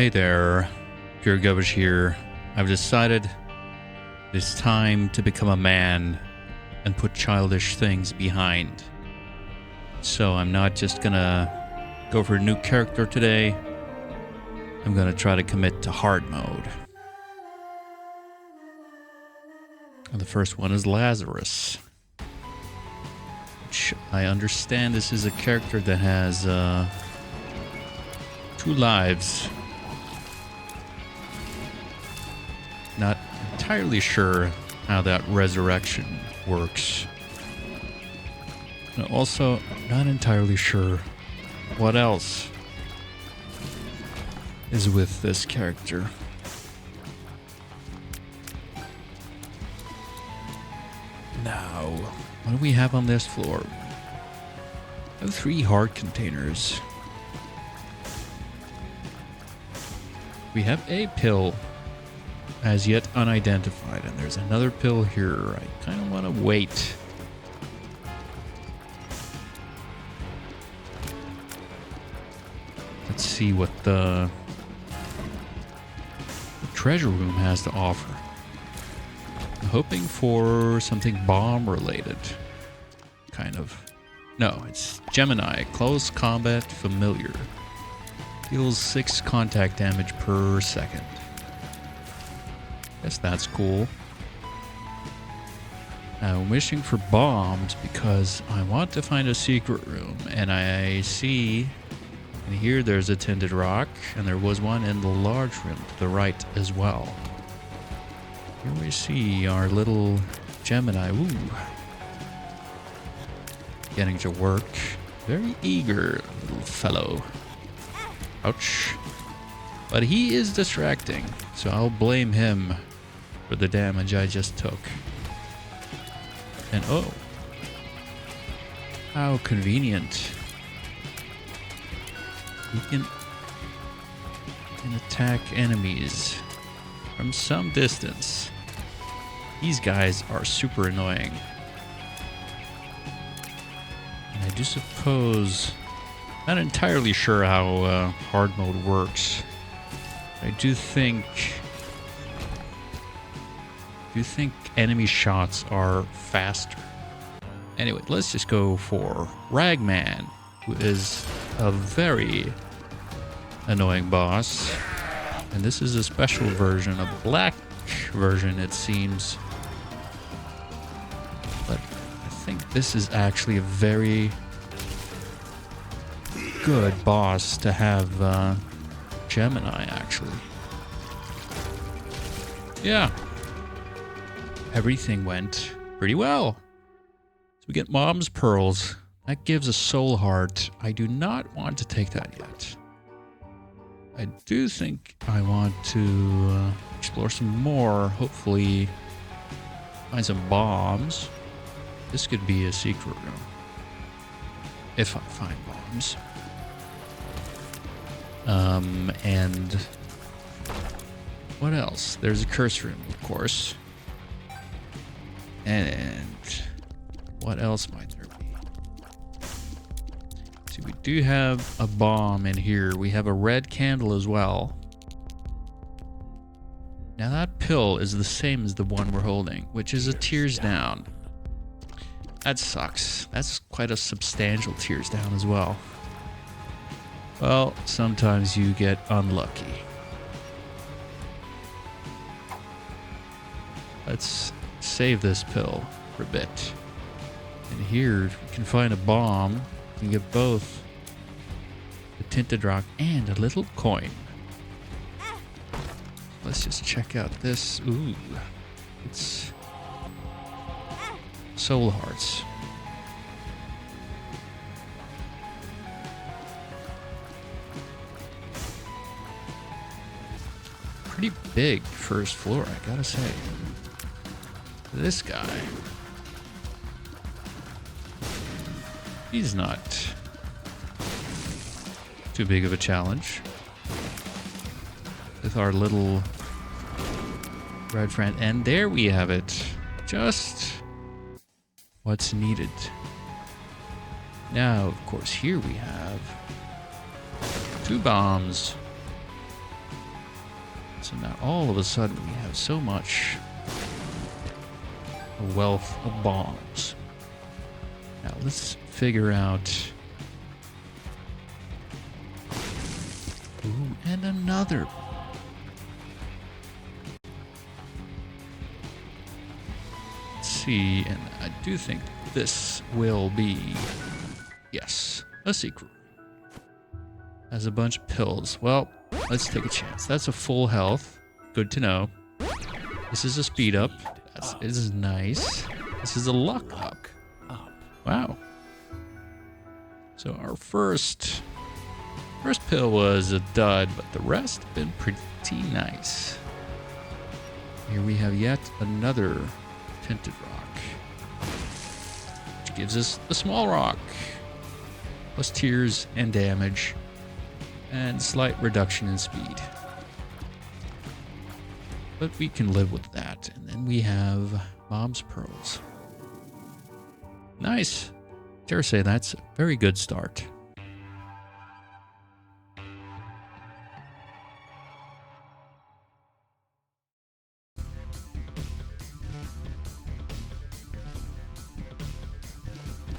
Hey there, Pure Govish here. I've decided it's time to become a man and put childish things behind. So I'm not just gonna go for a new character today. I'm gonna try to commit to hard mode. And the first one is Lazarus, which I understand this is a character that has 2 lives. Not entirely sure how that resurrection works. And also, not entirely sure what else is with this character. Now, what do we have on this floor? We have 3 heart containers. We have a pill as yet unidentified, and there's another pill here. I kind of want to wait. Let's see what the treasure room has to offer. I'm hoping for something bomb related. Kind of. No, it's Gemini, close combat familiar. Deals 6 contact damage per second. Guess that's cool. I'm wishing for bombs because I want to find a secret room, and I see in here there's a tinted rock, and there was one in the large room to the right as well. Here we see our little Gemini. Ooh. Getting to work. Very eager little fellow. Ouch. But he is distracting, so I'll blame him for the damage I just took. And oh, how convenient. We can attack enemies from some distance. These guys are super annoying. And I do suppose, not entirely sure how hard mode works. I do think enemy shots are faster. Anyway, let's just go for Ragman, who is a very annoying boss. And this is a special version, a black version it seems. But I think this is actually a very good boss to have Gemini, actually. Yeah. Everything went pretty well. So we get Mom's Pearls. That gives a soul heart. I do not want to take that yet. I do think I want to explore some more. Hopefully find some bombs. This could be a secret room. If I find bombs. And what else? There's a curse room, of course. And what else might there be? See, we do have a bomb in here. We have a red candle as well. Now that pill is the same as the one we're holding, which is a tears down. That sucks. That's quite a substantial tears down as well. Well, sometimes you get unlucky. Let's save this pill for a bit. And here we can find a bomb. You can get both the tinted rock and a little coin. Let's just check out this. Ooh, it's soul hearts. Pretty big first floor, I gotta say. This guy, he's not too big of a challenge with our little red friend. And there we have it. Just what's needed. Now, of course, here we have 2 bombs. So now all of a sudden we have so much a wealth of bombs. Now let's figure out. Ooh, and another. Let's see, and I do think this will be, yes, a secret. Has a bunch of pills. Well, let's take a chance. That's a full health. Good to know. This is a speed up. This is nice. This is a luck up. Wow. So our first pill was a dud, but the rest have been pretty nice. Here we have yet another tinted rock, which gives us a small rock, plus tears and damage, and slight reduction in speed. But we can live with that. And then we have Mom's Pearls. Nice. Dare say that's a very good start.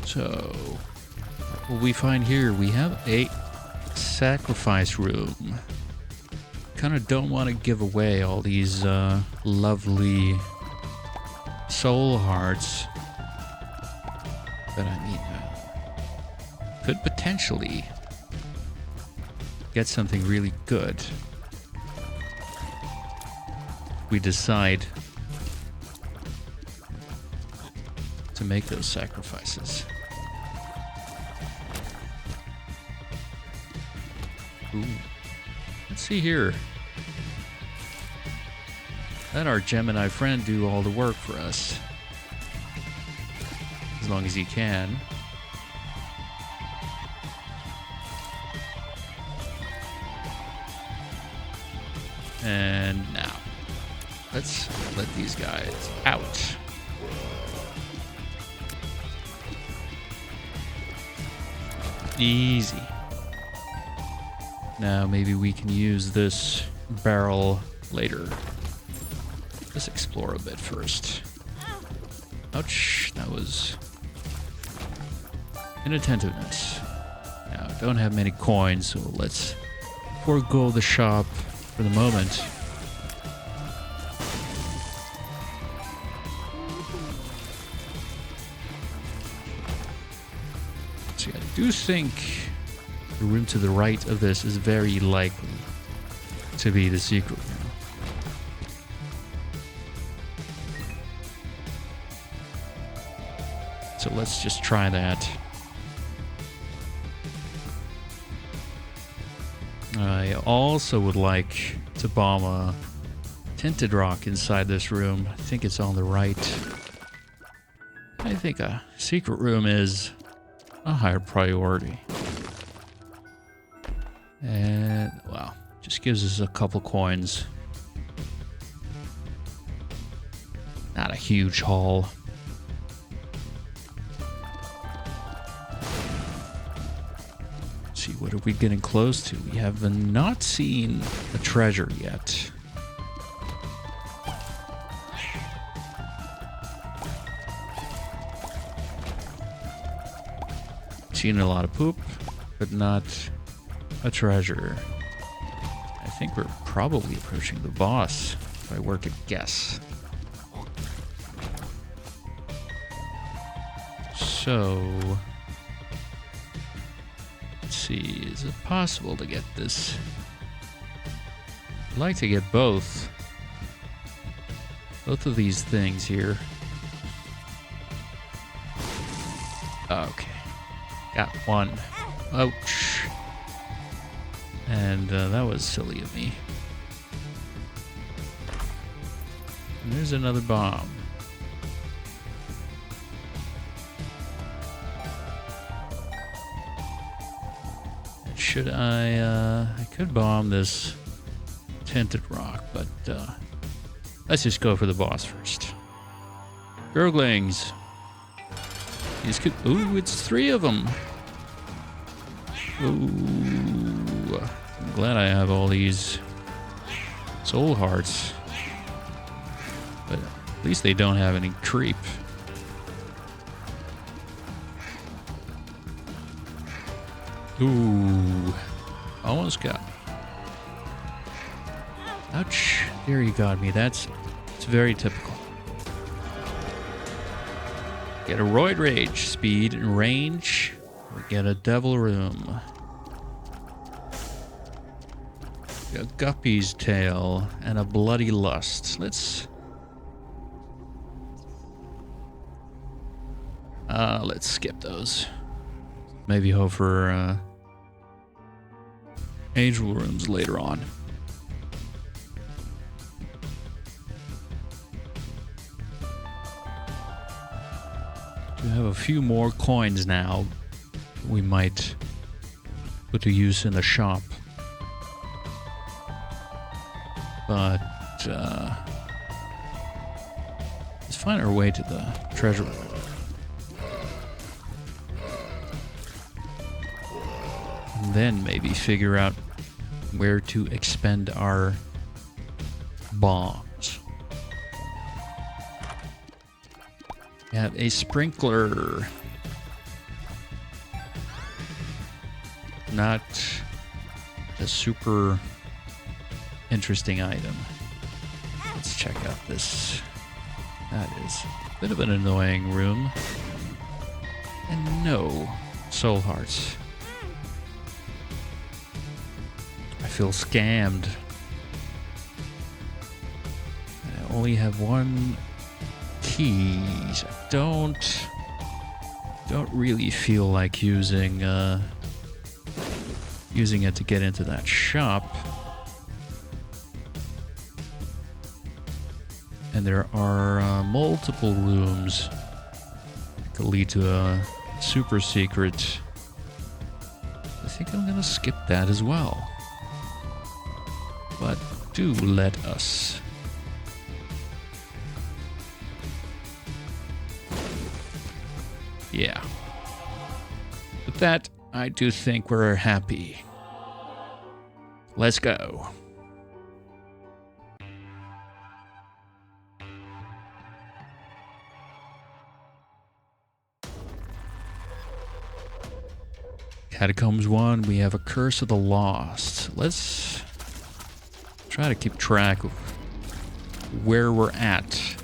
So, what will we find here? We have a sacrifice room. Kind of don't want to give away all these lovely soul hearts. But I mean, could potentially get something really good. We decide to make those sacrifices. Ooh. Let's see here. Let our Gemini friend do all the work for us. As long as he can. And now, let's let these guys out. Easy. Now maybe we can use this barrel later. Let's explore a bit first. Ouch, that was inattentiveness. Now, don't have many coins, so let's forego the shop for the moment. See, I do think the room to the right of this is very likely to be the secret room. So let's just try that. I also would like to bomb a tinted rock inside this room. I think it's on the right. I think a secret room is a higher priority. And, well, just gives us a couple coins. Not a huge haul. Let's see, what are we getting close to? We have not seen a treasure yet. Seen a lot of poop, but not a treasure. I think we're probably approaching the boss, if I were to guess. So, let's see, is it possible to get this? I'd like to get both of these things here. Okay, got one. Ouch. And that was silly of me. And there's another bomb. And should I could bomb this tinted rock, but let's just go for the boss first. Gurglings. These could, ooh, it's 3 of them. Ooh. I'm glad I have all these soul hearts. But at least they don't have any creep. Ooh. Almost got me. Ouch. There you got me. It's very typical. Get a roid rage, speed and range. We get a devil room. A guppy's tail and a bloody lust. Let's skip those. Maybe hope for angel rooms later on. We have a few more coins now. We might put to use in the shop. But let's find our way to the treasure room. And then maybe figure out where to expend our bombs. We have a sprinkler. Not a super interesting item. Let's check out this. That is a bit of an annoying room. And no soul hearts. I feel scammed. I only have one key. So I don't really feel like using it to get into that shop. And there are multiple rooms that could lead to a super secret. I think I'm gonna skip that as well. But do let us. Yeah. With that, I do think we're happy. Let's go. Catacombs 1, we have a Curse of the Lost. Let's try to keep track of where we're at.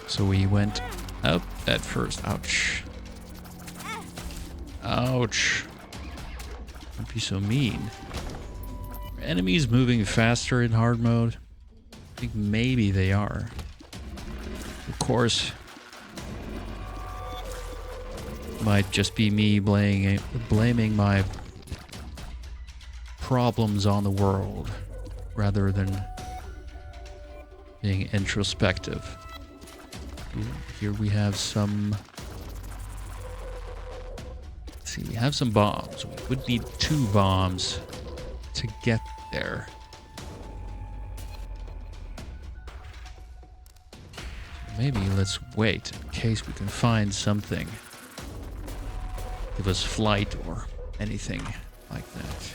So we went up at first. Ouch. Ouch. Don't be so mean. Are enemies moving faster in hard mode? I think maybe they are. Of course, might just be me blaming my problems on the world rather than being introspective. Ooh, here we have some. Let's see, we have some bombs. We would need 2 bombs to get there. So maybe let's wait in case we can find something. Give us flight or anything like that.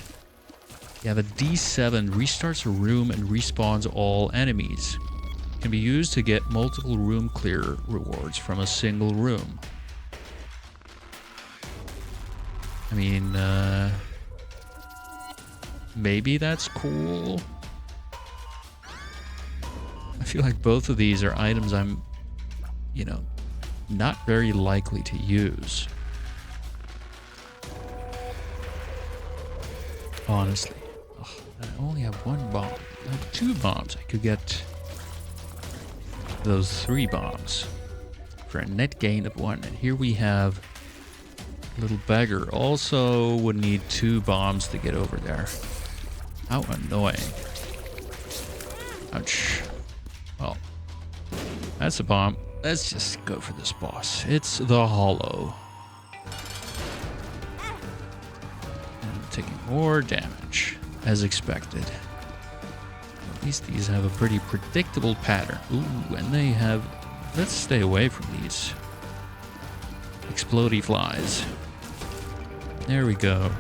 You have a D7, restarts a room and respawns all enemies. Can be used to get multiple room clear rewards from a single room. I mean, maybe that's cool. I feel like both of these are items I'm, not very likely to use. Honestly. Ugh, I only have 1 bomb. I have 2 bombs. I could get those 3 bombs for a net gain of 1. And here we have little beggar. Also would need 2 bombs to get over there. How annoying. Ouch. Well, that's a bomb. Let's just go for this boss. It's the Hollow. Taking more damage, as expected. At least these have a pretty predictable pattern. Ooh, and they have... Let's stay away from these explodey flies. There we go.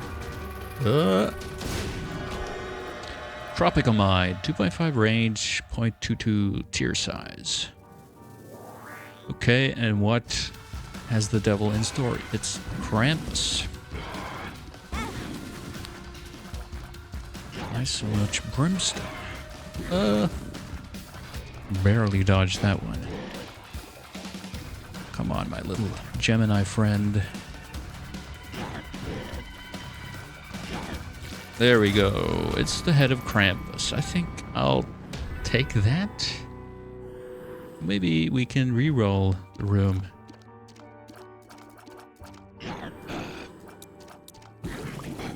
tropicamide, 2.5 range, 0.22 tier size. Okay, and what has the devil in store? It's krampus. Nice, so much brimstone. Barely dodged that one. Come on, my little Gemini friend. There we go. It's the head of Krampus. I think I'll take that. Maybe we can re-roll the room.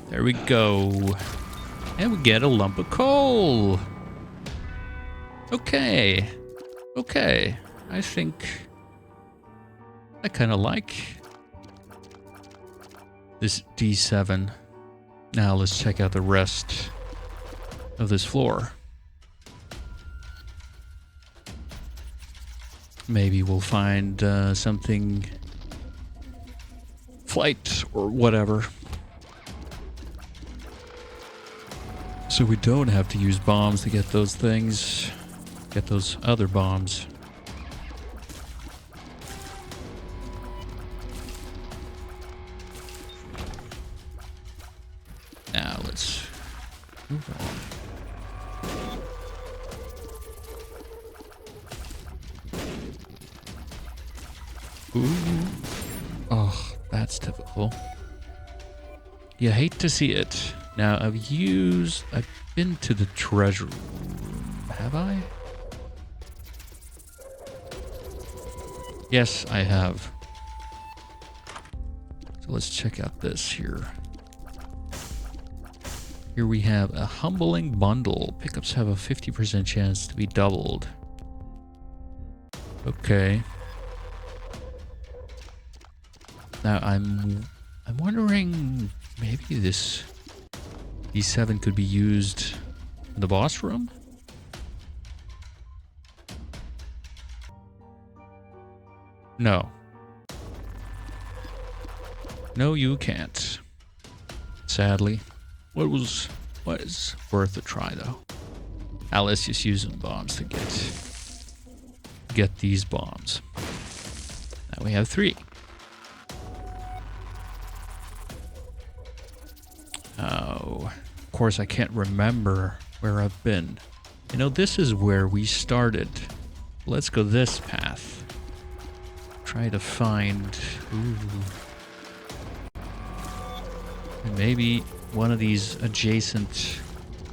There we go. And we get a lump of coal. Okay. Okay. I think I kind of like this D7. Now let's check out the rest of this floor. Maybe we'll find something, flight or whatever. So we don't have to use bombs to get those things, get those other bombs. Now let's move on. Ooh. Oh, that's typical. You hate to see it. Now I've been to the treasure room, have I? Yes, I have. So let's check out this here. Here we have a humbling bundle. Pickups have a 50% chance to be doubled. Okay. Now I'm wondering, maybe this D7 could be used in the boss room? No. No, you can't. Sadly. What is worth a try though? Now let's just use some bombs to get these bombs. Now we have 3. Oh, of course I can't remember where I've been. You know, this is where we started. Let's go this path. Try to find... Ooh. And maybe one of these adjacent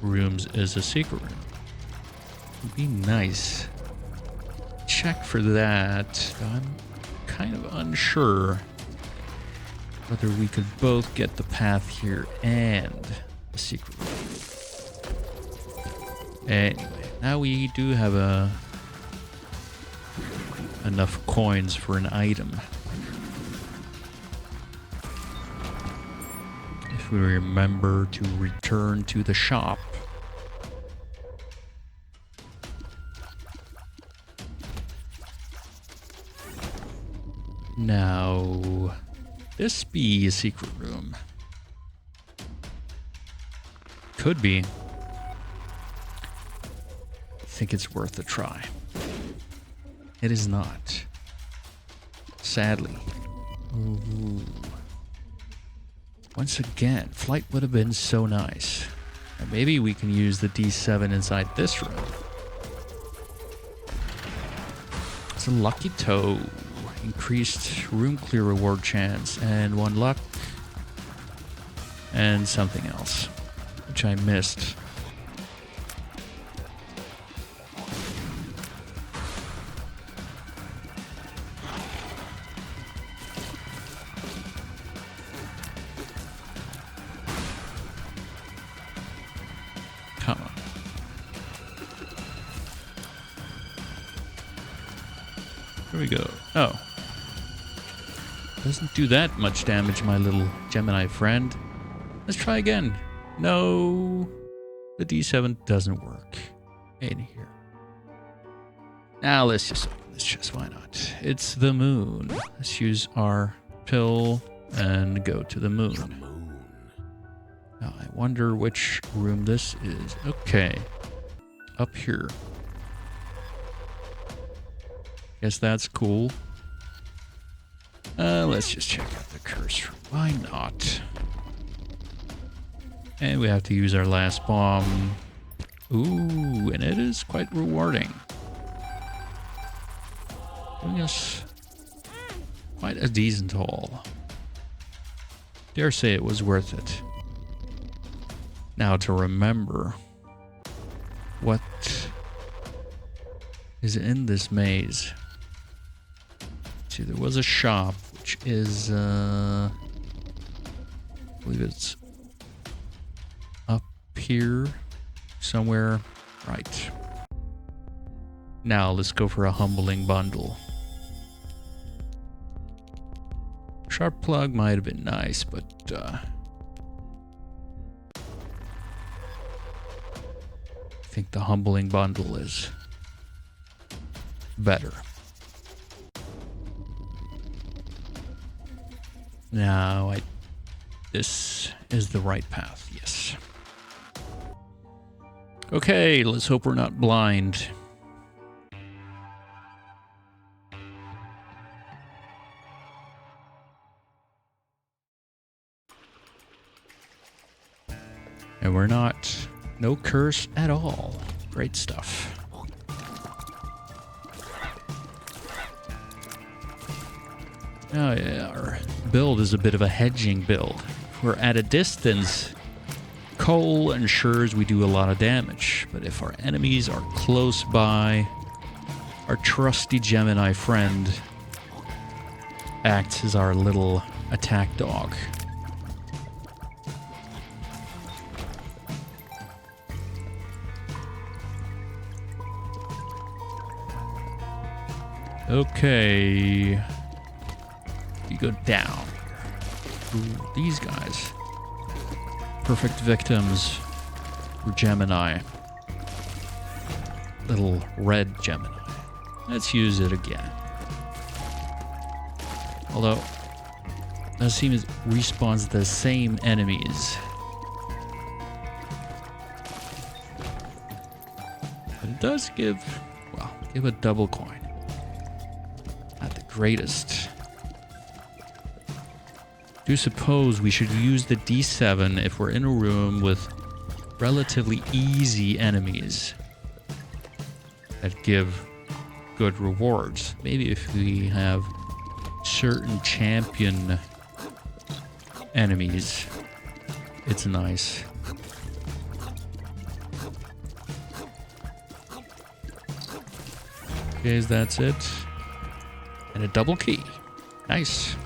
rooms is a secret room. It'd be nice. Check for that. I'm kind of unsure whether we could both get the path here and the secret room. Anyway, now we do have enough coins for an item. If we remember to return to the shop. Now, this be a secret room? Could be. I think it's worth a try. It is not. Sadly. Ooh. Once again, flight would have been so nice. And maybe we can use the D7 inside this room. It's a lucky toe. Increased room clear reward chance and 1 luck. And something else, which I missed. Come on. Here we go. Oh. Doesn't do that much damage, my little Gemini friend. Let's try again. No. The D7 doesn't work. In here. Now let's just open this chest. Why not? It's the moon. Let's use our pill and go to the moon. Now, I wonder which room this is. Okay. Up here. Guess that's cool. Let's just check out the curse room. Why not? And we have to use our last bomb. Ooh, and it is quite rewarding. Giving us quite a decent haul. Dare say it was worth it. Now to remember what is in this maze. See, there was a shop, which is, I believe it's up here somewhere. Right. Now let's go for a humbling bundle. Sharp plug might have been nice, but I think the humbling bundle is better. Now, this is the right path, yes. Okay, let's hope we're not blind. And we're not. No curse at all. Great stuff. Oh yeah, our build is a bit of a hedging build. If we're at a distance, coal ensures we do a lot of damage. But if our enemies are close by, our trusty Gemini friend acts as our little attack dog. Okay. You go down. Ooh, these guys. Perfect victims for Gemini. Little red Gemini. Let's use it again. Although, that seems it respawns the same enemies. But it does give, well, give a double coin. Not the greatest. Do suppose we should use the D7 if we're in a room with relatively easy enemies that give good rewards. Maybe if we have certain champion enemies, it's nice. Okay, that's it. And a double key. Nice.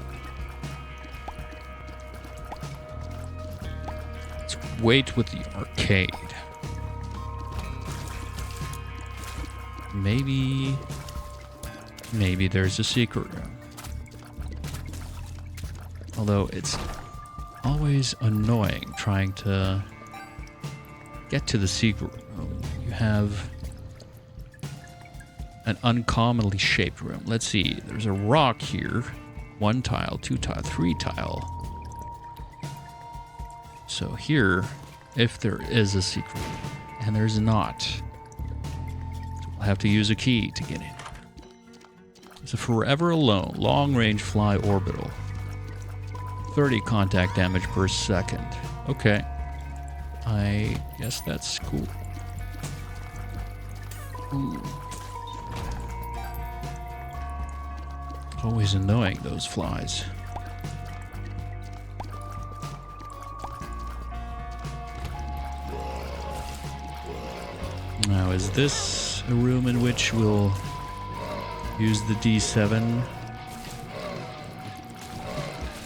Let's wait with the arcade. Maybe there's a secret room. Although it's always annoying trying to get to the secret room. You have an uncommonly shaped room. Let's see, there's a rock here. 1 tile, 2 tile, 3 tile. So here, if there is a secret room, and there's not, we'll have to use a key to get in. It's a Forever Alone, long-range fly orbital. 30 contact damage per second. Okay. I guess that's cool. Ooh. Always annoying, those flies. Now, is this a room in which we'll use the D7?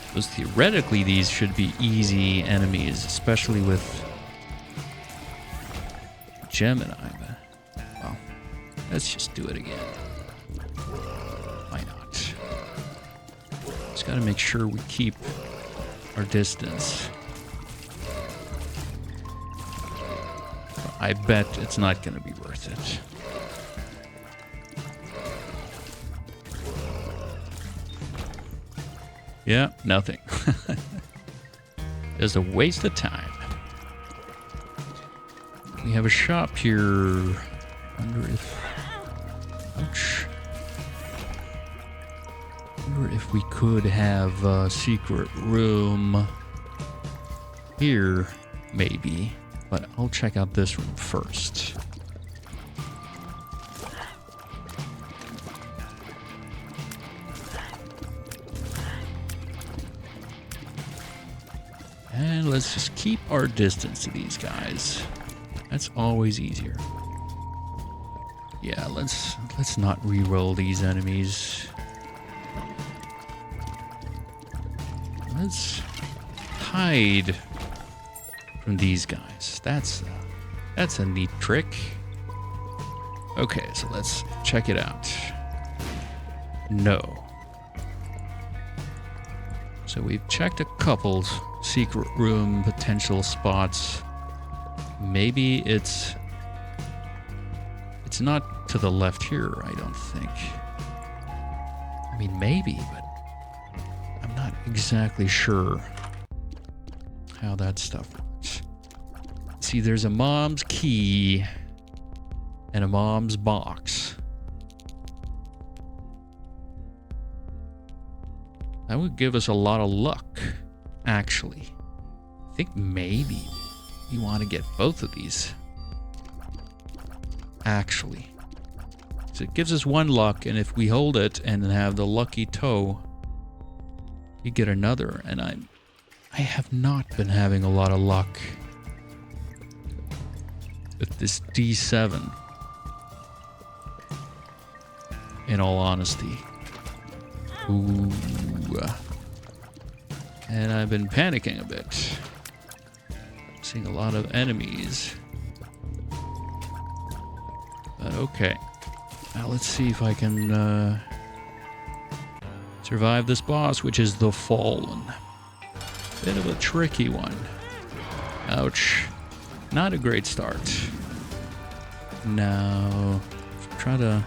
Because theoretically, these should be easy enemies, especially with Gemini. But, well, let's just do it again. Why not? Just gotta make sure we keep our distance. I bet it's not gonna be worth it. Yeah, nothing. It's a waste of time. We have a shop here. Wonder if... Ouch. Wonder if we could have a secret room here, maybe. But I'll check out this room first. And let's just keep our distance to these guys. That's always easier. Yeah, let's not re-roll these enemies. Let's hide from these guys. That's a neat trick. Okay, so let's check it out. No. So we've checked a couple secret room potential spots. Maybe it's not to the left here, I don't think. I mean, maybe, but I'm not exactly sure how that stuff works. See, there's a mom's key and a mom's box. That would give us a lot of luck, actually. I think maybe you want to get both of these. Actually. So it gives us one luck, and if we hold it and have the lucky toe, you get another. And I have not been having a lot of luck with this D7. In all honesty. Ooh. And I've been panicking a bit. Seeing a lot of enemies. But okay. Now let's see if I can survive this boss, which is the Fallen. Bit of a tricky one. Ouch. Not a great start. Now, try to...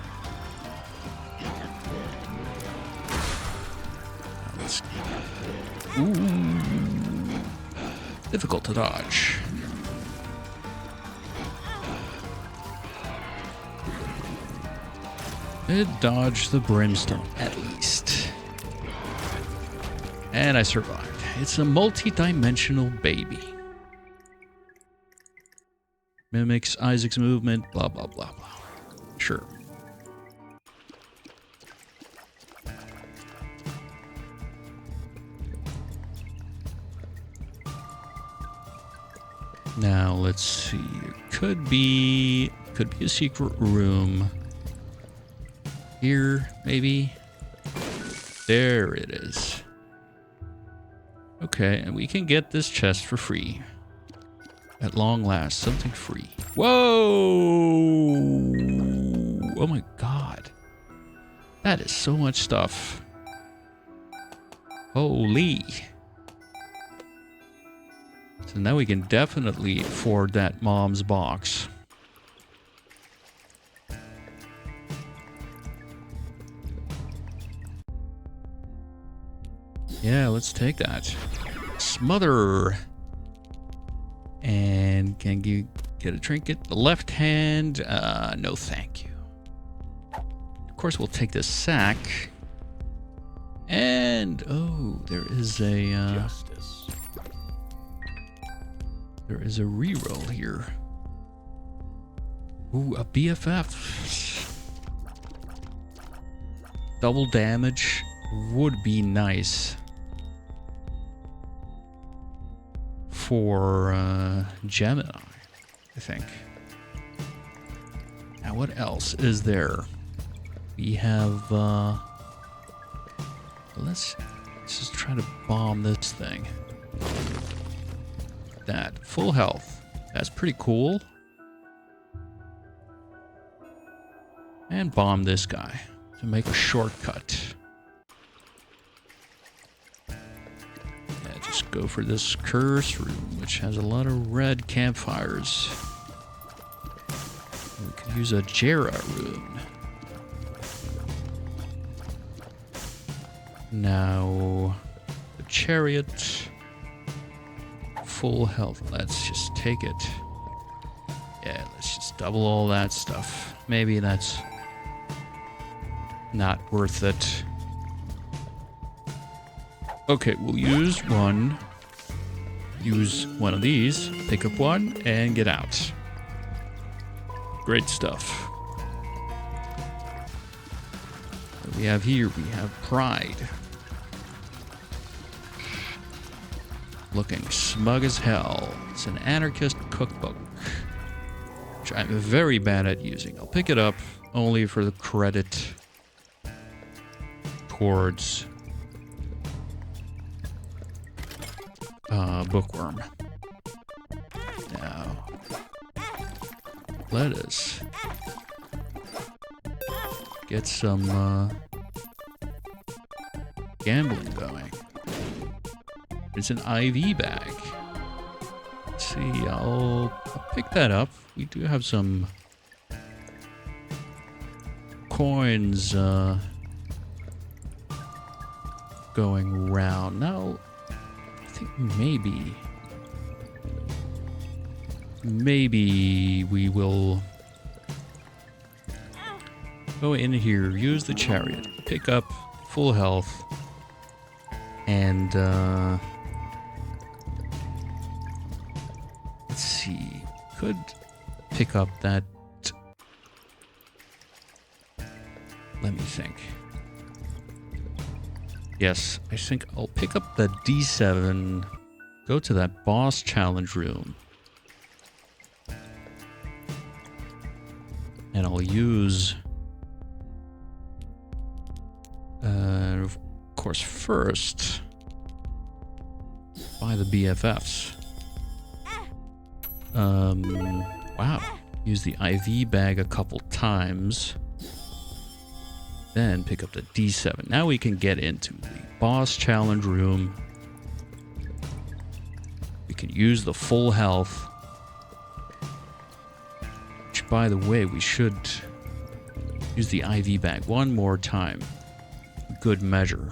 Ooh. Difficult to dodge. It dodged the brimstone, at least. And I survived. It's a multidimensional baby. Mimics Isaac's movement, blah, blah, blah, blah. Sure. Now, let's see. It could be a secret room. Here, maybe. There it is. Okay, and we can get this chest for free. At long last, something free. Whoa! Oh my god. That is so much stuff. Holy. So now we can definitely afford that mom's box. Yeah, let's take that. Smother. And can you get a trinket? The left hand, no thank you. Of course, we'll take this sack. And, oh, there is a... Justice. There is a reroll here. Ooh, a BFF. Double damage would be nice. For Gemini, I think. Now, what else is there? We have, let's just try to bomb this thing. That full health. That's pretty cool. And bomb this guy to make a shortcut. Yeah, just go for this curse room, which has a lot of red campfires. We could use a Jera rune. Now, the chariot. Full health. Let's just take it. Yeah, let's just double all that stuff. Maybe that's not worth it. Okay, we'll use one of these, pick up one, and get out. Great stuff. What do we have here? We have Pride. Looking smug as hell. It's an anarchist cookbook, which I'm very bad at using. I'll pick it up only for the credit towards bookworm. Now, let us get some gambling going. It's an IV bag. Let's see, I'll pick that up. We do have some coins going around. Now, I think maybe we will go in here, use the chariot, pick up full health, and let's see, could pick up that, let me think. Yes, I think I'll pick up the D7, go to that boss challenge room, and I'll use, of course, first, buy the BFFs. Wow, use the IV bag a couple times. Then pick up the D7. Now we can get into the boss challenge room. We can use the full health. Which, by the way, we should use the IV bag one more time. Good measure.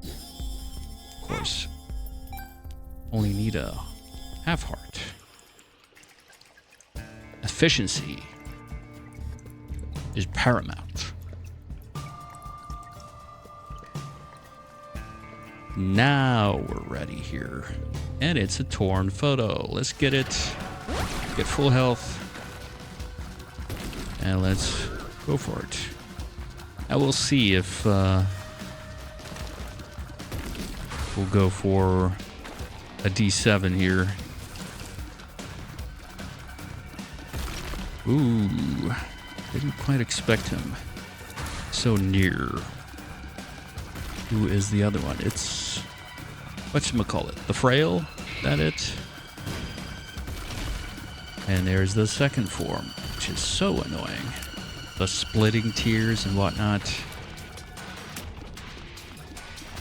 Of course, only need a half heart. Efficiency is paramount. Now we're ready here. And it's a torn photo. Let's get it. Get full health. And let's go for it. Now we'll see if we'll go for a D7 here. Ooh, didn't quite expect him so near. Who is the other one? It's, whatchamacallit, the Frail? Is that it? And there's the second form, which is so annoying. The splitting tears and whatnot.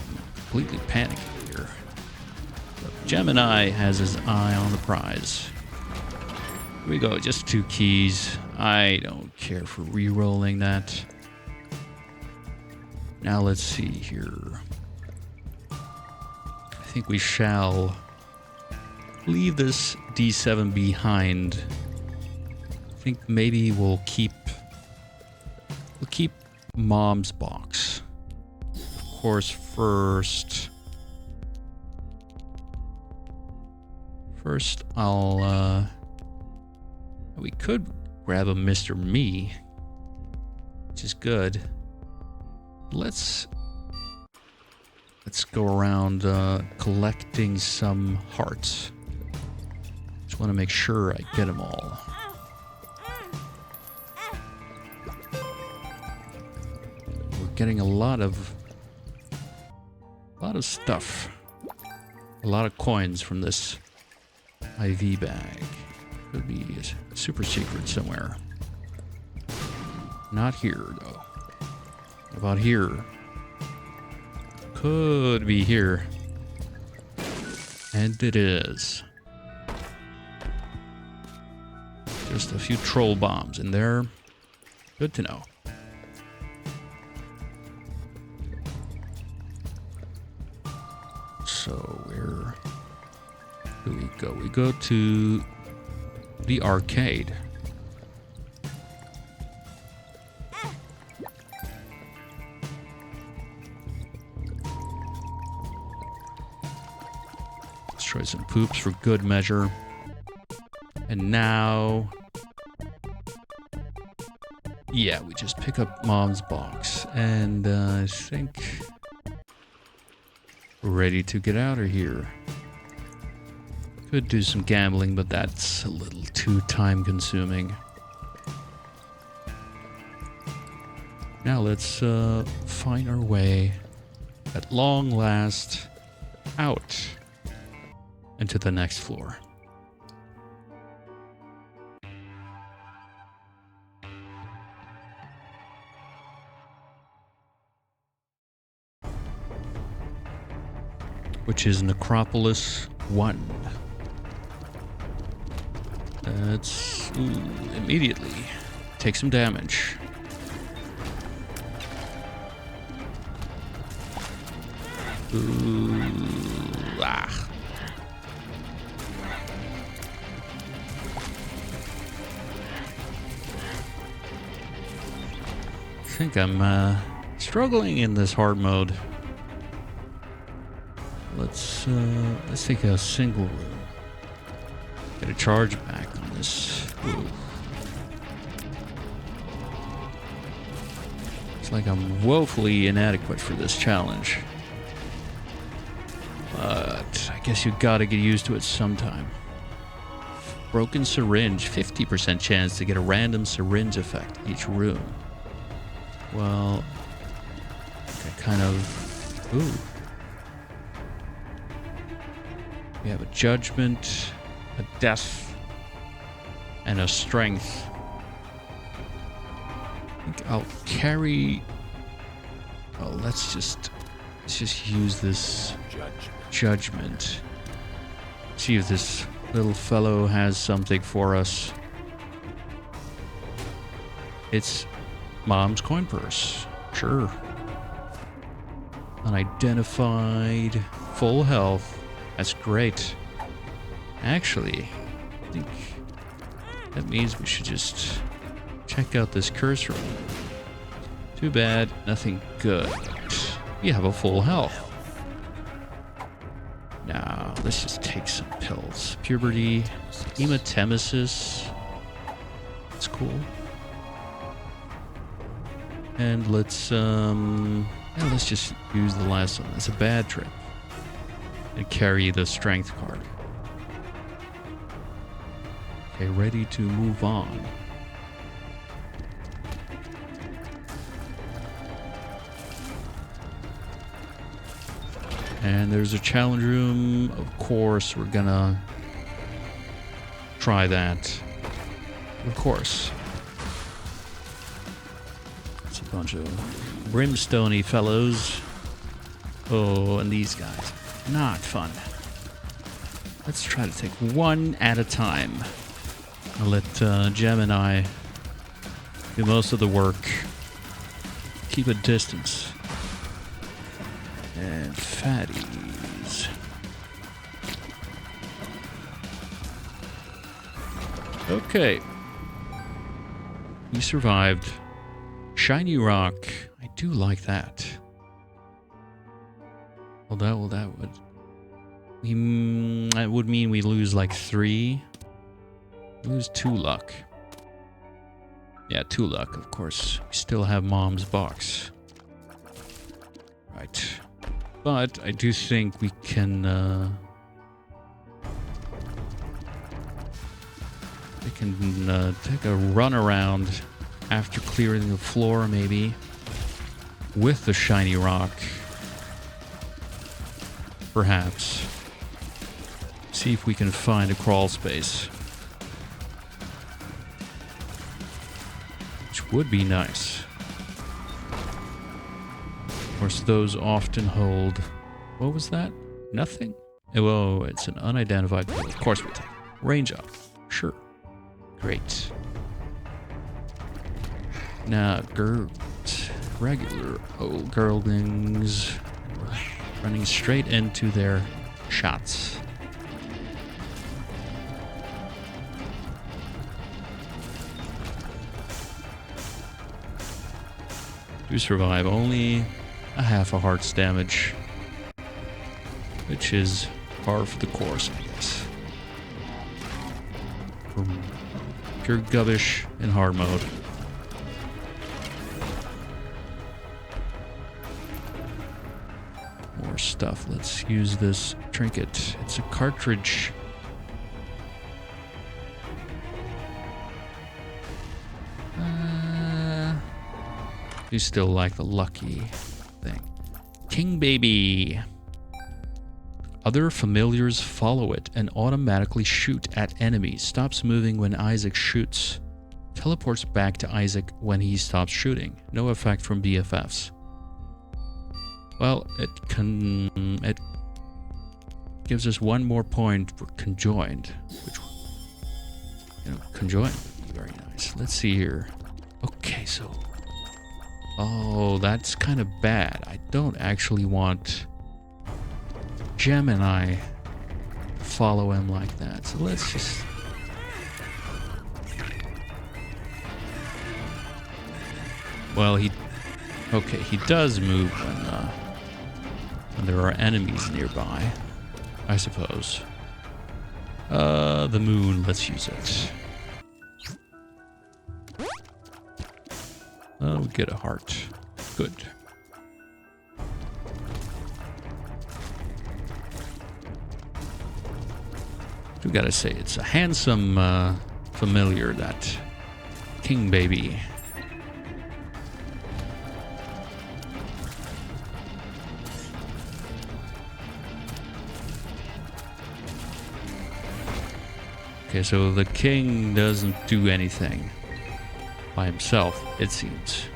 I'm completely panicking here. But Gemini has his eye on the prize. Here we go, just 2 keys. I don't care for re-rolling that. Now let's see here. I think we shall leave this D7 behind. I think maybe we'll keep Mom's box. Of course, first I'll we could grab a Mr. Me, which is good. Let's go around collecting some hearts. Just want to make sure I get them all. We're getting a lot of stuff, a lot of coins from this IV bag. Could be a super secret somewhere. Not here though. What about here? Could be here. And it is. Just a few troll bombs in there. Good to know. So where do we go? We go to The arcade. Let's try some poops for good measure. And now... yeah, we just pick up Mom's box. And I think we're ready to get out of here. Could do some gambling, but that's a little too time consuming. Now let's find our way at long last out into the next floor. Which is Necropolis 1. Let's immediately take some damage. Ah. I think I'm struggling in this hard mode. Let's take a single room. Get a charge back on this. Ooh. It's like I'm woefully inadequate for this challenge. But I guess you gotta get used to it sometime. Broken syringe, 50% chance to get a random syringe effect each room. Well, I kind of... ooh. We have a judgment, a death, and a strength. I think I'll carry... oh, let's just use this judgment. See if this little fellow has something for us. It's Mom's coin purse. Sure. Unidentified, full health. That's great. Actually, I think that means we should just check out this curse room. Too bad, nothing good. We have a full health. Now, let's just take some pills. Puberty, hematemesis. That's cool. And let's just use the last one. That's a bad trip. And carry the strength card. Okay, ready to move on. And there's a challenge room. Of course, we're gonna try that. Of course. It's a bunch of brimstone-y fellows. Oh, and these guys. Not fun. Let's try to take one at a time. I'll let Gemini do most of the work. Keep a distance. And fatties. Okay. We survived. Shiny rock. I do like that. Well, that would mean we lose like 3. Lose 2 luck. Yeah, 2 luck, of course. We still have Mom's box. Right. But I do think we can take a run around after clearing the floor, maybe, with the shiny rock. Perhaps. See if we can find a crawl space. Which would be nice. Of course, those often hold... what was that? Nothing? Oh, it's an unidentified... of course we take. Range up. Sure. Great. Now, regular old girlings running straight into their shots. to survive. Only a half a heart's damage, which is par for the course, I guess. Pure gubbish in hard mode. More stuff. Let's use this trinket. It's a cartridge. You still like the lucky thing. King Baby. Other familiars follow it and automatically shoot at enemies. Stops moving when Isaac shoots. Teleports back to Isaac when he stops shooting. No effect from BFFs. Well, it gives us one more point for conjoined, which, conjoined would be very nice. Let's see here. Okay, so, oh, that's kind of bad. I don't actually want Gemini follow him like that. So let's just, well, he does move when there are enemies nearby, I suppose. The moon, let's use it. Oh, we get a heart. Good. We gotta say, it's a handsome familiar, that King Baby. Okay, so the king doesn't do anything by himself, it seems.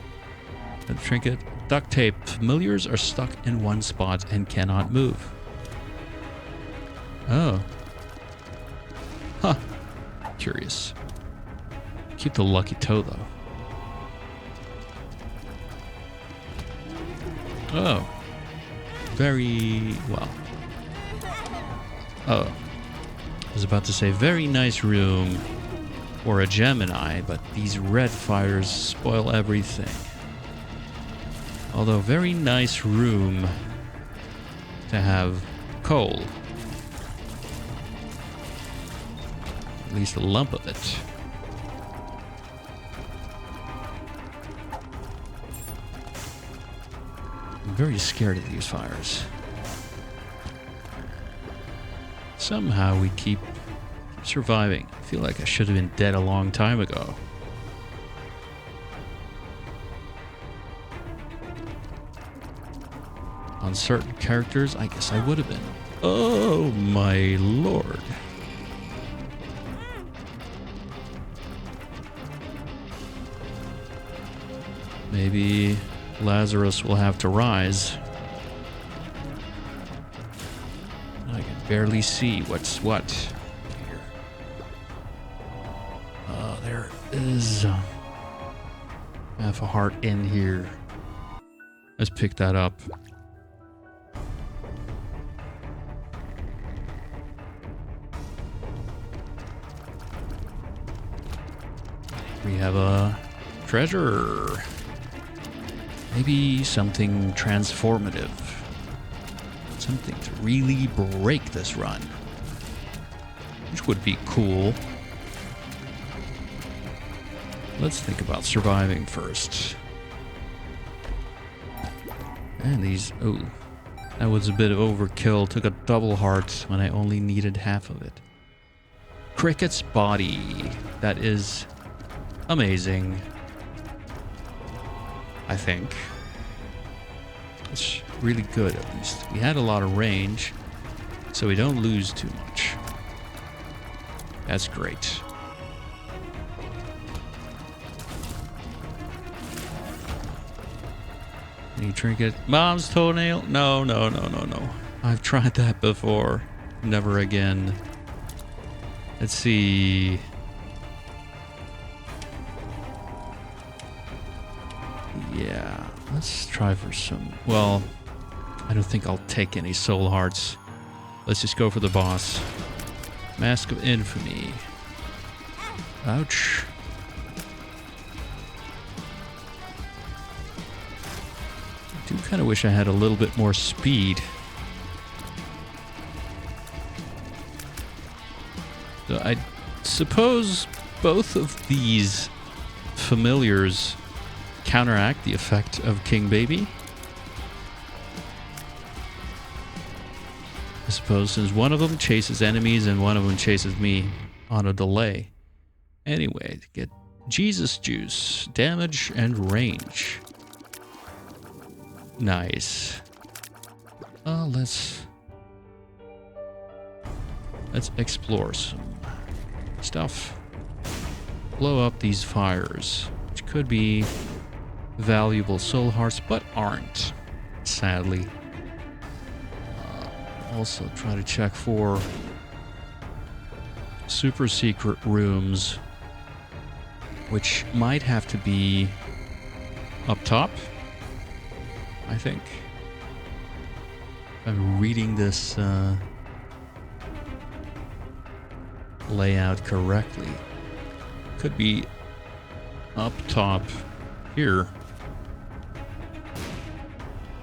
The trinket, duct tape. Familiars are stuck in one spot and cannot move. Oh. Huh. Curious. Keep the lucky toe, though. Oh. Very well. Oh. I was about to say very nice room for a Gemini, but these red fires spoil everything. Although very nice room to have coal. At least a lump of it. I'm very scared of these fires. Somehow we keep surviving. I feel like I should have been dead a long time ago. On certain characters, I guess I would have been. Oh my lord. Maybe Lazarus will have to rise. I can barely see what's what here. There is half a heart in here. Let's pick that up. We have a treasure. Maybe something transformative. Something to really break this run. Which would be cool. Let's think about surviving first. And these... oh, that was a bit of overkill. Took a double heart when I only needed half of it. Cricket's body. That is amazing. I think. It's really good, at least. We had a lot of range, so we don't lose too much. That's great. Any trinket? Mom's toenail? No, no, no, no, no. I've tried that before. Never again. Let's see. Yeah, let's try for some... well, I don't think I'll take any soul hearts. Let's just go for the boss. Mask of Infamy. Ouch. Kind of wish I had a little bit more speed. So I suppose both of these familiars counteract the effect of King Baby. I suppose since one of them chases enemies and one of them chases me on a delay. Anyway, to get Jesus Juice, damage and range. Nice. Let's explore some stuff. Blow up these fires, which could be valuable soul hearts, but aren't, sadly. Also try to check for super secret rooms, which might have to be up top, I think. If I'm reading this layout correctly. Could be up top here.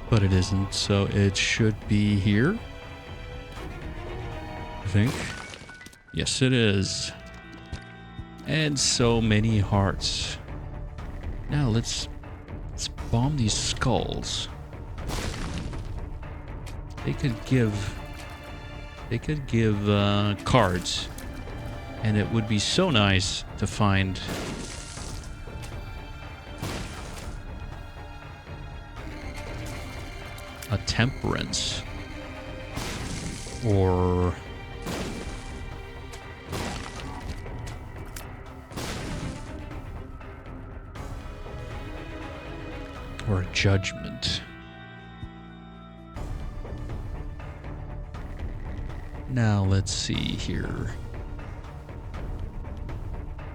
But it isn't, so it should be here. I think. Yes, it is. And so many hearts. Now let's bomb these skulls. They could give cards, and it would be so nice to find a temperance or a judgment. Now let's see here.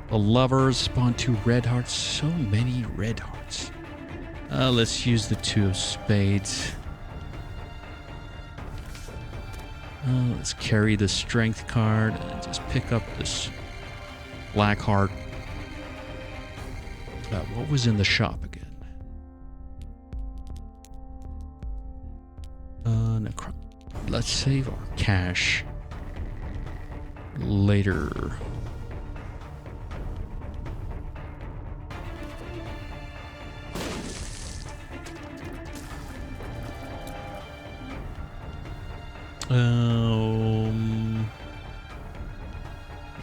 The lovers spawn 2 red hearts. So many red hearts. Let's use the 2 of spades. Let's carry the strength card and just pick up this black heart. What was in the shop again? Let's save our cash later.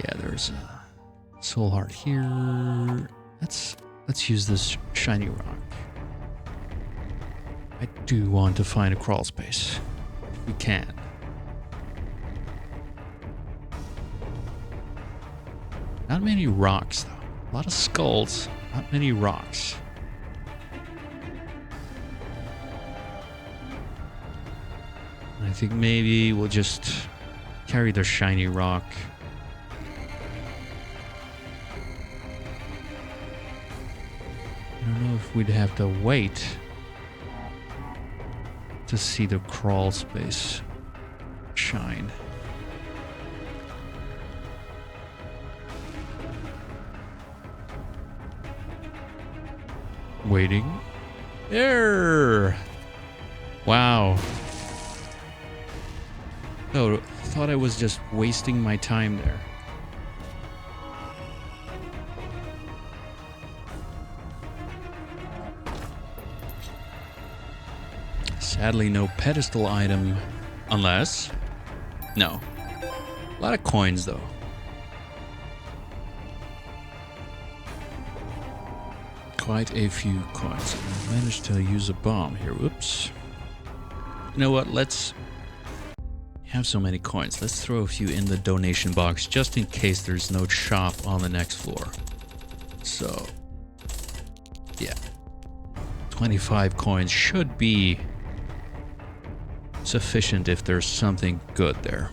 Yeah, there's a soul heart here. Let's use this shiny rock. I do want to find a crawl space. If we can. Not many rocks, though. A lot of skulls, not many rocks. I think maybe we'll just carry the shiny rock. I don't know if we'd have to wait to see the crawl space shine. Waiting. There! Wow. Oh, thought I was just wasting my time there. Sadly, no pedestal item, unless... No. A lot of coins, though. Quite a few coins. I managed to use a bomb here. Whoops. You know what? Let's have so many coins. Let's throw a few in the donation box just in case there's no shop on the next floor. So, yeah. 25 coins should be sufficient if there's something good there.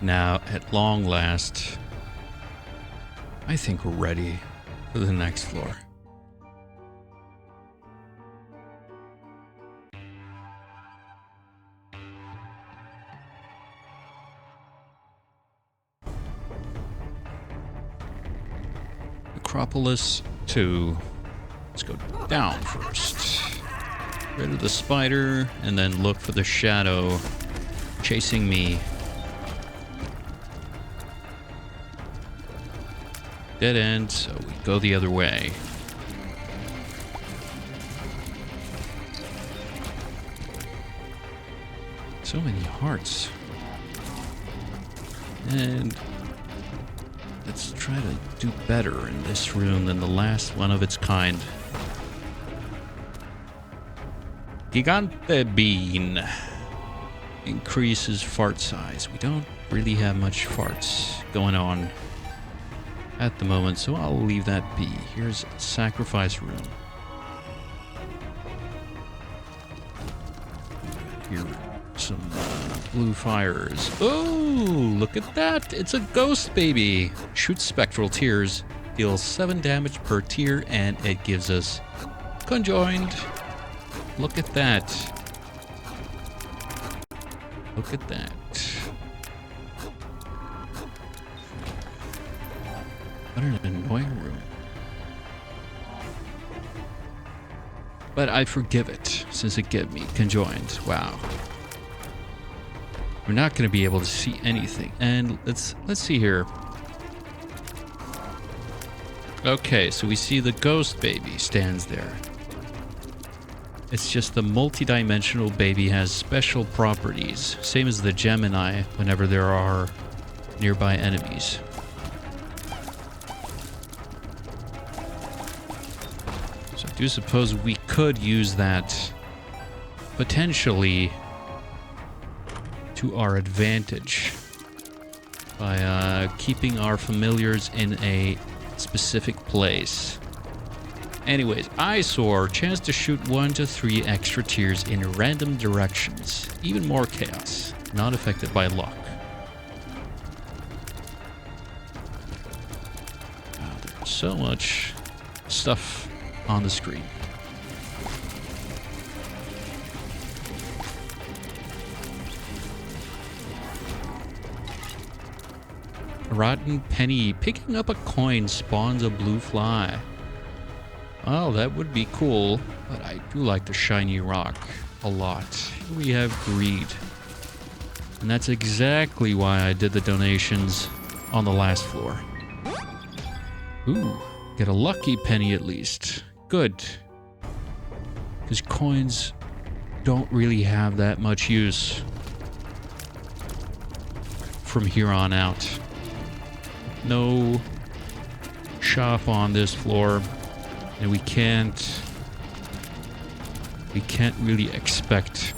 Now, at long last, I think we're ready for the next floor. Necropolis 2. Let's go down first. Rid of the spider, and then look for the shadow chasing me. Dead end, so we go the other way. So many hearts. And let's try to do better in this room than the last one of its kind. Gigante bean increases fart size. We don't really have much farts going on at the moment, so I'll leave that be. Here's a sacrifice room. Here, some blue fires. Oh, look at that! It's a ghost baby. Shoots spectral tears, deals 7 damage per tier, and it gives us conjoined. Look at that. Look at that. What an annoying room. But I forgive it, since it gave me conjoined. Wow. We're not going to be able to see anything. And let's see here. Okay, so we see the ghost baby stands there. It's just the multidimensional baby has special properties, same as the Gemini whenever there are nearby enemies. So I do suppose we could use that potentially to our advantage by keeping our familiars in a specific place. Anyways, eyesore, chance to shoot 1 to 3 extra tiers in random directions. Even more chaos, not affected by luck. Wow, there's so much stuff on the screen. Rotten penny. Picking up a coin spawns a blue fly. Well, that would be cool, but I do like the shiny rock a lot. Here we have greed. And that's exactly why I did the donations on the last floor. Ooh, get a lucky penny at least. Good. Because coins don't really have that much use from here on out. No shop on this floor. And we can't really expect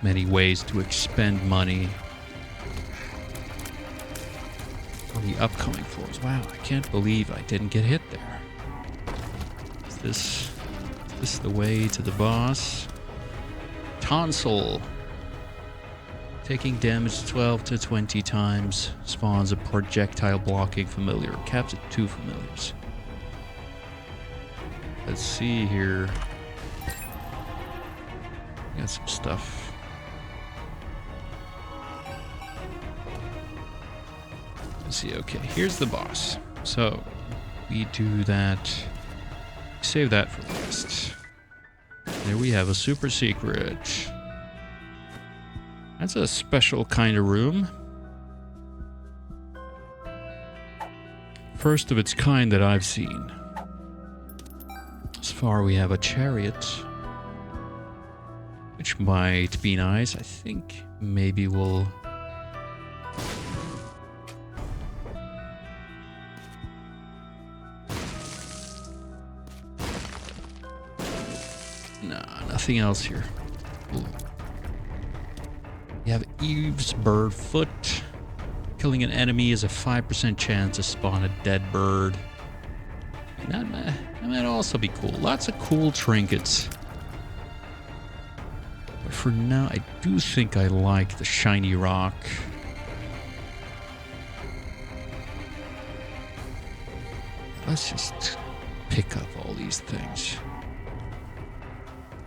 many ways to expend money on the upcoming floors. Wow, I can't believe I didn't get hit there. Is this the way to the boss? Tonsil. Taking damage 12 to 20 times spawns a projectile blocking familiar. Caps at 2 familiars. Let's see here. Got some stuff. Let's see. Okay, here's the boss. So we do that. Save that for last. There we have a super secret. That's a special kind of room. First of its kind that I've seen. As far we have a chariot, which might be nice. I think maybe we'll nothing else here. Ooh. You have Eve's bird foot. Killing an enemy is a 5% chance to spawn a dead bird. That might also be cool. Lots of cool trinkets. But for now, I do think I like the shiny rock. Let's just pick up all these things.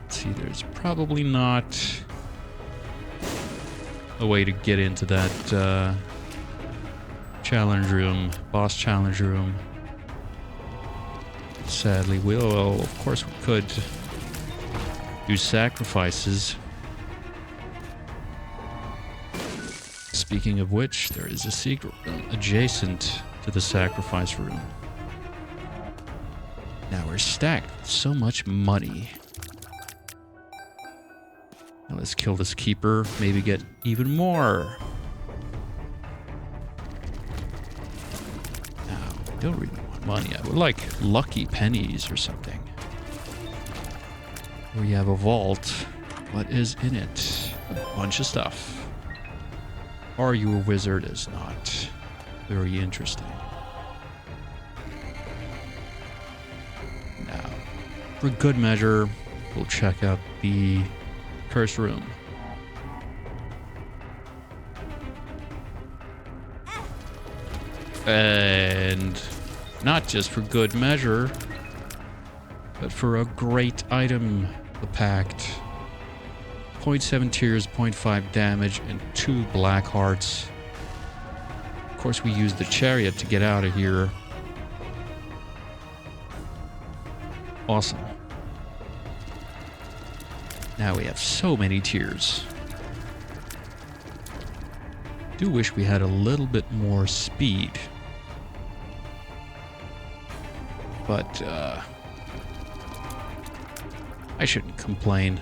Let's see, there's probably not a way to get into that challenge room, boss challenge room. Sadly, well, of course we could do sacrifices. Speaking of which, there is a secret room adjacent to the sacrifice room. Now we're stacked with so much money. Now let's kill this keeper, maybe get even more. Now, I don't really want money. I would like lucky pennies or something. We have a vault. What is in it? A bunch of stuff. Are you a wizard? Is not very interesting. Now, for good measure, we'll check out the curse room. And not just for good measure, but for a great item, the pact. 0.7 tears, 0.5 damage, and 2 black hearts. Of course, we use the chariot to get out of here. Awesome. Now we have so many tears. Do wish we had a little bit more speed. But, I shouldn't complain.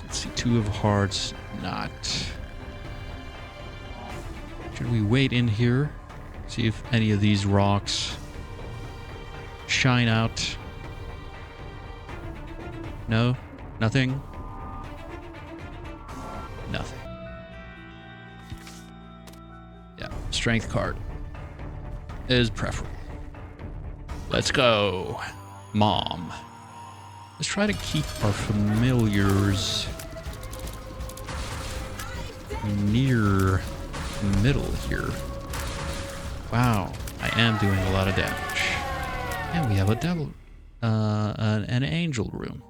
Let's see, 2 of hearts, not. Should we wait in here? See if any of these rocks shine out. No? Nothing? Nothing. Yeah, strength card is preferable. Let's go. Mom. Let's try to keep our familiars near the middle here. Wow, I am doing a lot of damage. And we have a devil, an angel room.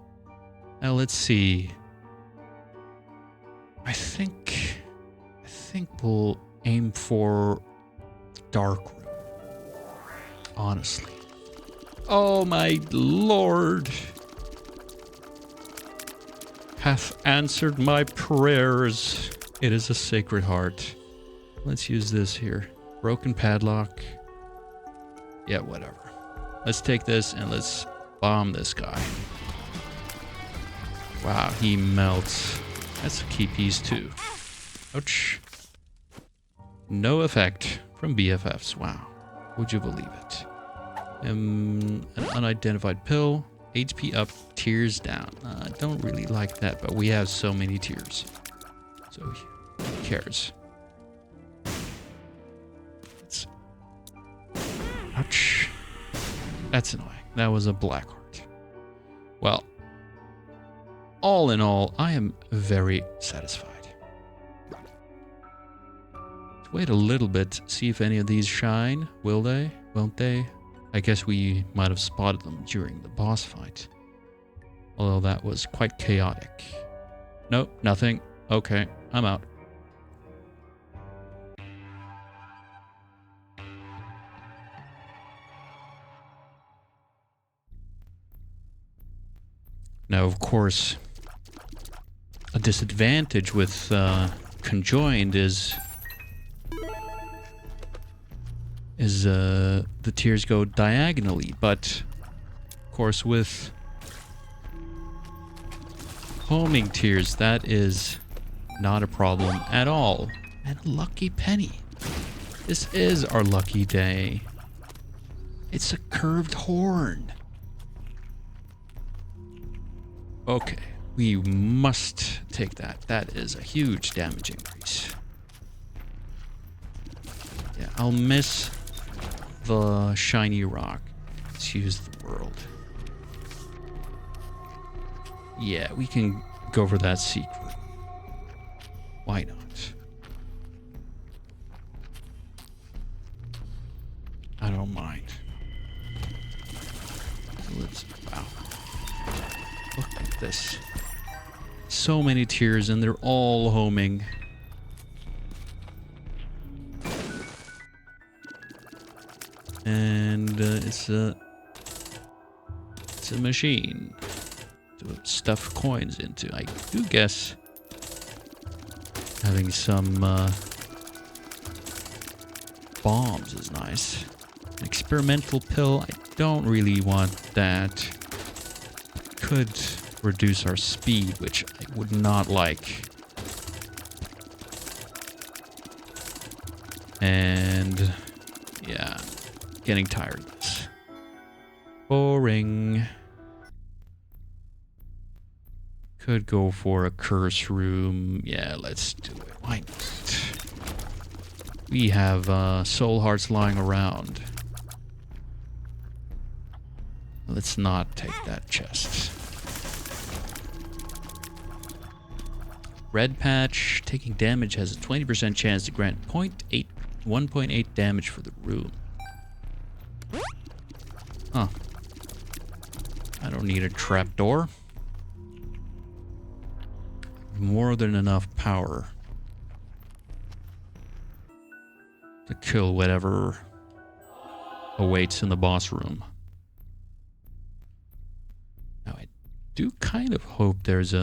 Now let's see. I think we'll aim for dark room. Honestly. Oh my lord. Hath answered my prayers. It is a sacred heart. Let's use this here. Broken padlock. Yeah, whatever. Let's take this and let's bomb this guy. Wow, he melts. That's a key piece too. Ouch. No effect from BFFs. Wow. Would you believe it? An unidentified pill. HP up, tears down. I don't really like that, but we have so many tears. So who cares? Ouch. That's annoying. That was a black heart. Well, all in all, I am very satisfied. Let's wait a little bit, see if any of these shine. Will they? Won't they? I guess we might have spotted them during the boss fight. Although that was quite chaotic. Nope, nothing. Okay, I'm out. Now, of course, a disadvantage with conjoined is the tiers go diagonally, but of course with homing tiers that is not a problem at all. And a lucky penny. This is our lucky day. It's a curved horn. Okay, we must take that. That is a huge damage increase. Yeah, I'll miss the shiny rock. Let's use the world. Yeah, we can go for that secret. Why not? I don't mind. Let's, wow. Look at this. So many tiers and they're all homing. And it's a machine to stuff coins into. I do guess having some bombs is nice. An experimental pill, I don't really want that. Could reduce our speed, which I would not like. And yeah, getting tired of this. Boring. Could go for a curse room. Yeah, let's do it. Why not? We have soul hearts lying around. Let's not take that chest. Red patch. Taking damage has a 20% chance to grant 1.8 damage for the room. Huh. I don't need a trapdoor. More than enough power to kill whatever awaits in the boss room. Now I do kind of hope there's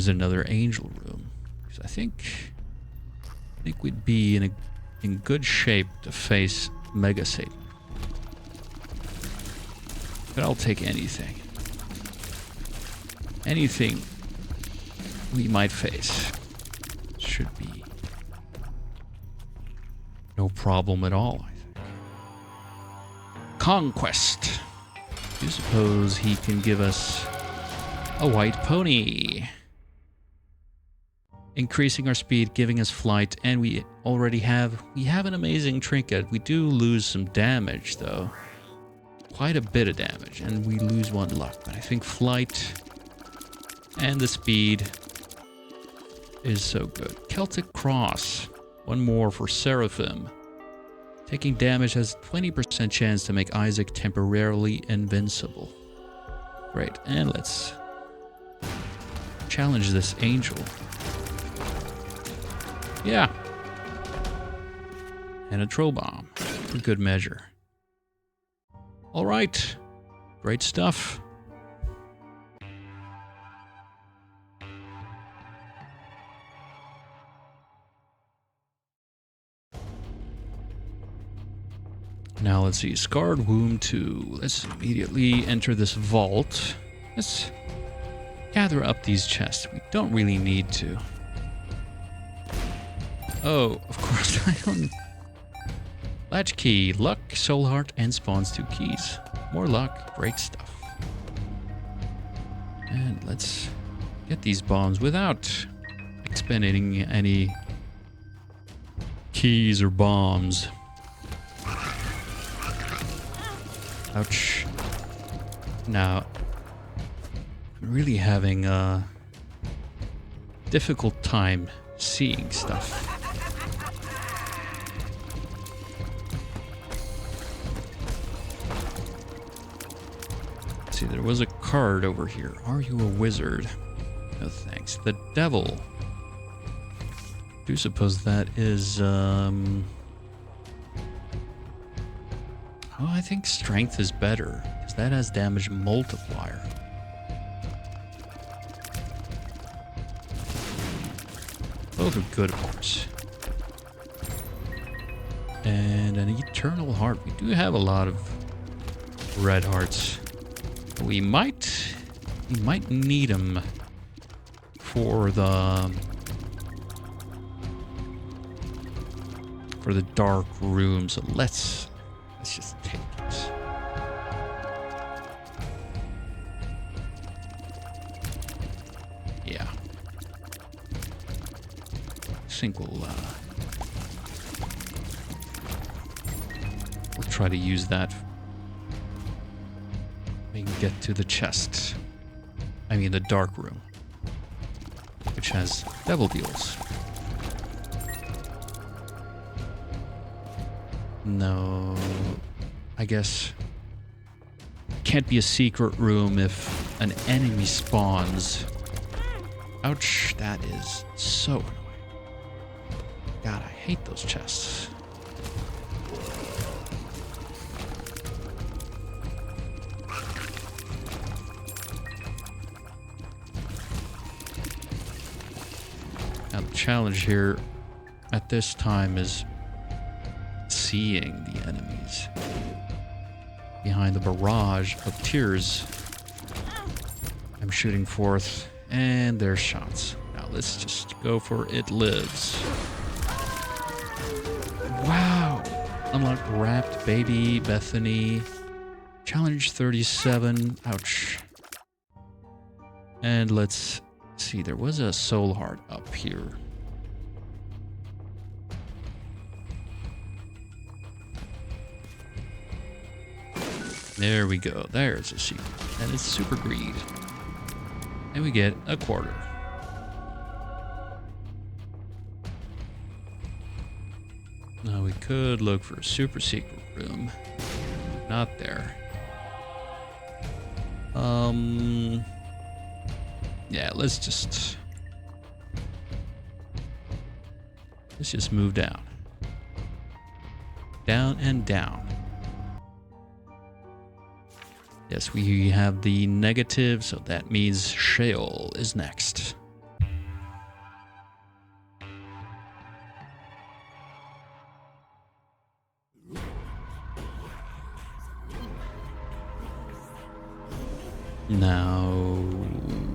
another angel room, because I think we'd be in good shape to face Mega Satan. But I'll take anything. Anything we might face should be no problem at all, I think. Conquest. Do you suppose he can give us a white pony? Increasing our speed, giving us flight, and we have an amazing trinket. We do lose some damage though. Quite a bit of damage, and we lose 1 luck. But I think flight and the speed is so good. Celtic cross. 1 more for Seraphim. Taking damage has 20% chance to make Isaac temporarily invincible. Great, and let's challenge this angel. Yeah. And a troll bomb for good measure. All right, great stuff. Now let's see, Scarred Womb 2. Let's immediately enter this vault. Let's gather up these chests. We don't really need to. Oh, of course I don't... Latch key, luck, soul heart, and spawns 2 keys. More luck, great stuff. And let's get these bombs without expending any keys or bombs. Ouch. Now, I'm really having a difficult time seeing stuff. See, there was a card over here. Are you a wizard? No thanks. The devil. I do suppose that is, oh, I think strength is better, because that has damage multiplier. Both are good, of course. And an eternal heart. We do have a lot of red hearts. We might need them for the dark room. So let's just take it. Yeah, I think we'll try to use that. We can get to the chest. I mean the dark room, which has devil deals. No, I guess can't be a secret room if an enemy spawns. Ouch, that is so annoying. God, I hate those chests. Now the challenge here at this time is seeing the enemies behind the barrage of tears I'm shooting forth, and their shots. Now let's just go for it lives. Wow! Unlock wrapped baby Bethany. Challenge 37. Ouch. And let's see, there was a soul heart up here. There we go. There's a secret. And it's super greed. And we get a quarter. Now we could look for a super secret room. Not there. Yeah, let's just move down. Down and down. Yes, we have the negative, so that means Sheol is next. Now,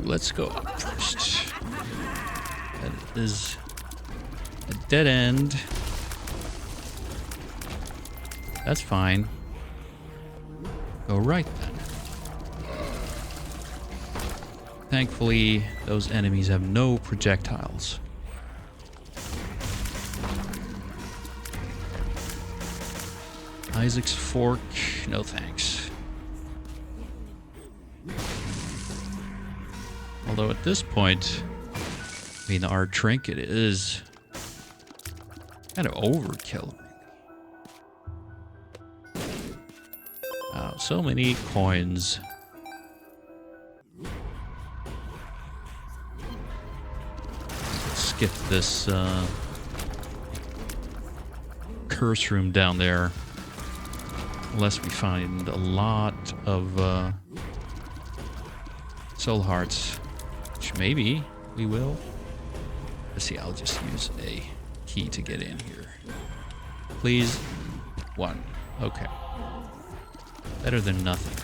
let's go up first. That is a dead end. That's fine. Go right then. Thankfully, those enemies have no projectiles. Isaac's fork, no thanks. Although at this point, I mean, our trinket is kind of overkill. Wow, so many coins. Let's skip this curse room down there. Unless we find a lot of soul hearts. Which maybe we will. Let's see, I'll just use a key to get in here. Please. 1. Okay. Better than nothing.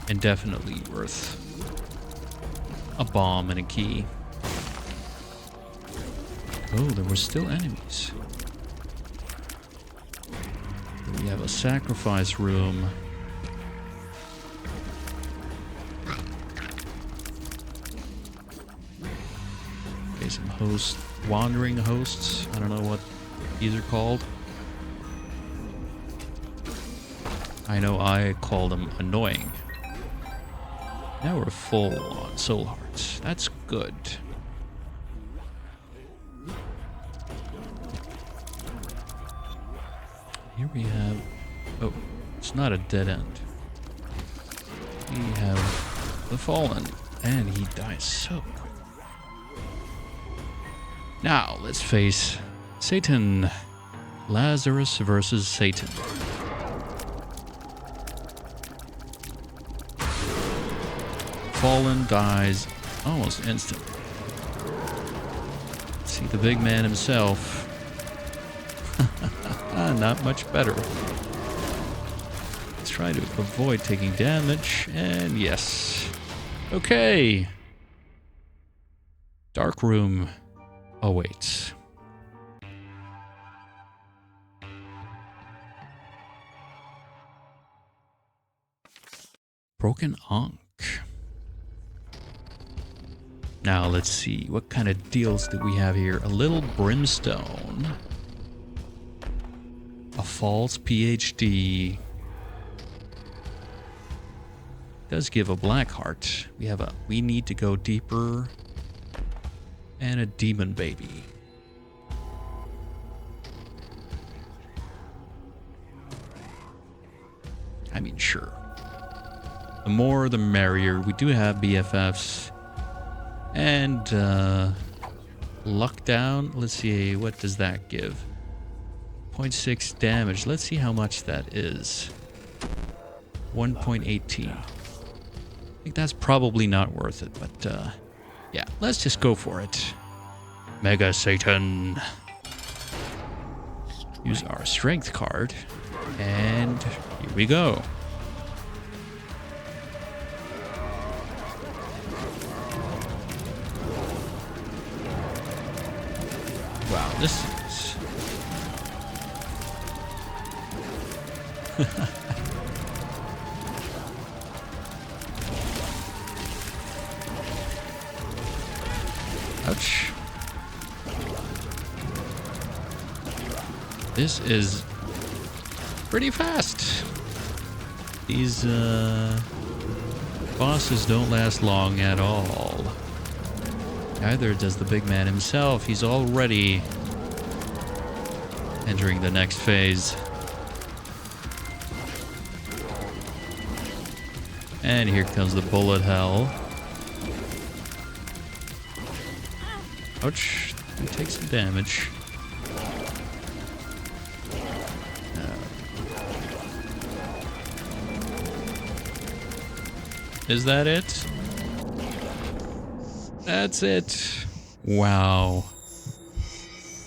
And definitely worth a bomb and a key. Oh, there were still enemies. We have a sacrifice room. Okay, some hosts, wandering hosts. I don't know what these are called. I know I call them annoying. Now we're full on soul hearts. That's good. Here we have... Oh, it's not a dead end. We have the Fallen, and he dies so quick. Now, let's face Satan. Lazarus versus Satan. Fallen dies almost instantly. See the big man himself. Not much better. Let's try to avoid taking damage, and yes. Okay. Dark room awaits. Broken Ankh. Now let's see, what kind of deals do we have here? A little brimstone. A false PhD. Does give a black heart. We have a we need to go deeper. And a demon baby. I mean, sure. The more the merrier. We do have BFFs. And Luck down. Let's see, what does that give? 0.6 damage. Let's see how much that is. 1.18. I think that's probably not worth it, but yeah, let's just go for it. Mega Satan. Use our strength card, and here we go. Wow, this is... Ouch. This is pretty fast. These bosses don't last long at all. Neither does the big man himself. He's already entering the next phase. And here comes the bullet hell. Ouch. He takes some damage. Is that it? That's it. Wow.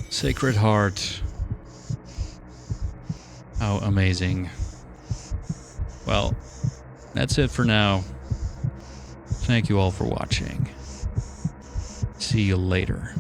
Sacred Heart. How amazing. Well, that's it for now. Thank you all for watching. See you later.